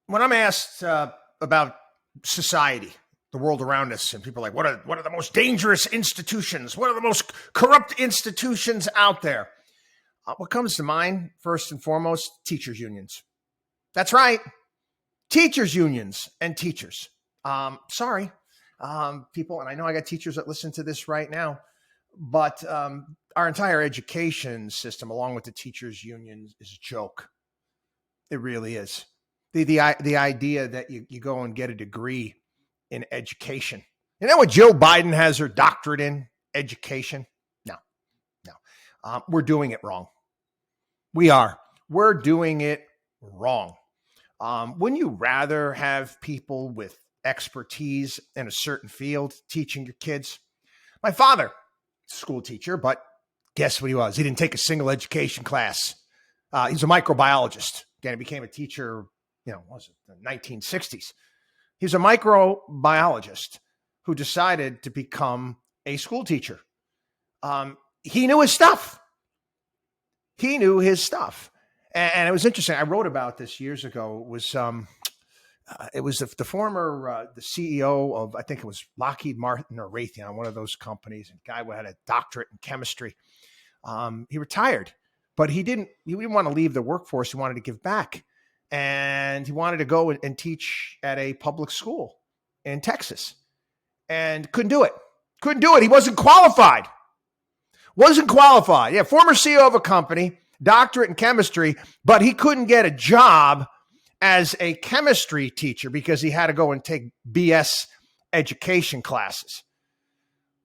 When I'm asked about society, the world around us, and people are like, what are the most dangerous institutions? What are the most corrupt institutions out there? What comes to mind, first and foremost, teachers' unions. That's right. Teachers' unions and teachers. Sorry, people, and I know I got teachers that listen to this right now, but our entire education system, along with the teachers' unions, is a joke. It really is. The idea that you go and get a degree in education. You know what Joe Biden has her doctorate in? Education? No. We're doing it wrong. We are. We're doing it wrong. Wouldn't you rather have people with expertise in a certain field teaching your kids? My father, school teacher, but guess what he was? He didn't take a single education class. He's a microbiologist. Again, he became a teacher, what was it, the 1960s. He's a microbiologist who decided to become a school teacher. He knew his stuff. And it was interesting. I wrote about this years ago. It was the former the CEO of, I think it was Lockheed Martin or Raytheon, one of those companies. And guy had a doctorate in chemistry. He retired, but he didn't want to leave the workforce. He wanted to give back. And he wanted to go and teach at a public school in Texas and couldn't do it. He wasn't qualified. Yeah, former CEO of a company, doctorate in chemistry, but he couldn't get a job as a chemistry teacher because he had to go and take BS education classes.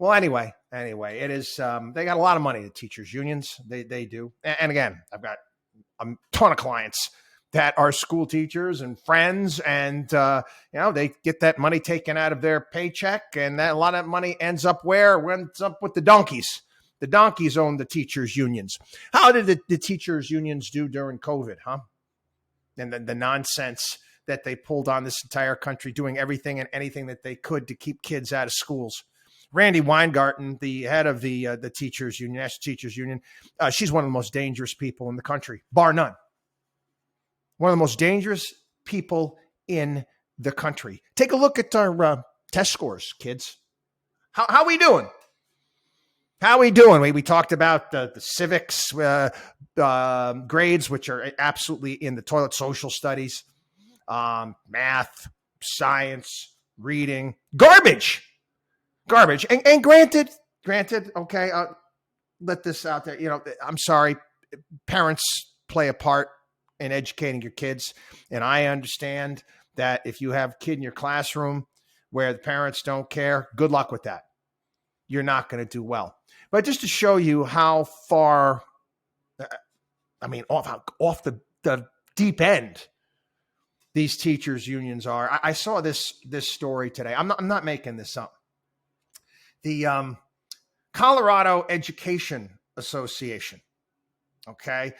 Well, anyway, it is, they got a lot of money, the teachers unions. They do. And again, I've got a ton of clients that are school teachers and friends, and they get that money taken out of their paycheck, and that a lot of money ends up where? It ends up with the donkeys. The donkeys own the teachers unions. How did the teachers unions do during COVID, huh? And the nonsense that they pulled on this entire country, doing everything and anything that they could to keep kids out of schools. Randy Weingarten, the head of the teachers union, National Teachers Union, she's one of the most dangerous people in the country, bar none. One of the most dangerous people in the country. Take a look at our test scores, kids. How are we doing? We talked about the civics grades, which are absolutely in the toilet. Social studies, math, science, reading, garbage. And granted, okay, let this out there. I'm sorry, parents play a part in educating your kids. And I understand that if you have a kid in your classroom where the parents don't care, good luck with that. You're not going to do well. But just to show you how far, off the deep end these teachers unions are. I saw this story today. I'm not making this up. The Colorado Education Association, okay,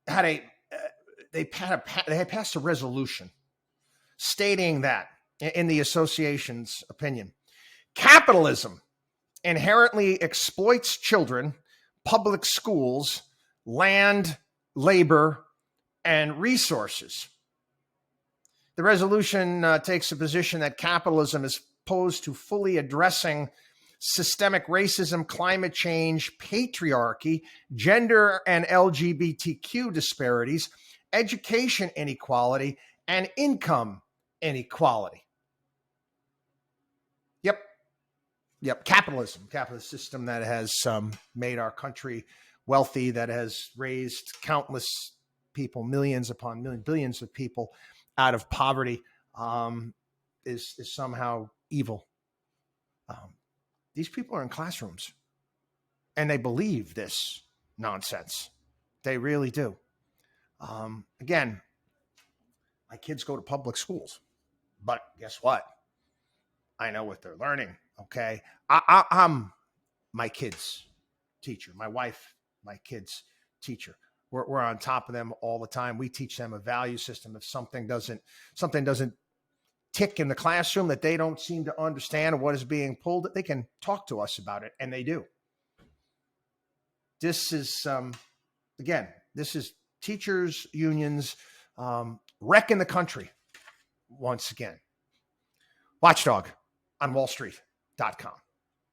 they had passed a resolution stating that, in the association's opinion, capitalism inherently exploits children, public schools, land, labor, and resources. The resolution takes a position that capitalism is opposed to fully addressing systemic racism, climate change, patriarchy, gender and LGBTQ disparities, education inequality, and income inequality. Yep. Capitalism, capitalist system that has made our country wealthy, that has raised countless people, millions upon millions, billions of people out of poverty, is somehow evil. These people are in classrooms and they believe this nonsense. They really do. Again, my kids go to public schools, but guess what? I know what they're learning. Okay. I'm my kids' teacher, my wife, my kids' teacher. We're on top of them all the time. We teach them a value system. If something doesn't tick in the classroom that they don't seem to understand what is being pulled, they can talk to us about it, and they do. This is, again, this is teachers unions wrecking the country once again. WatchDog on WallStreet.com.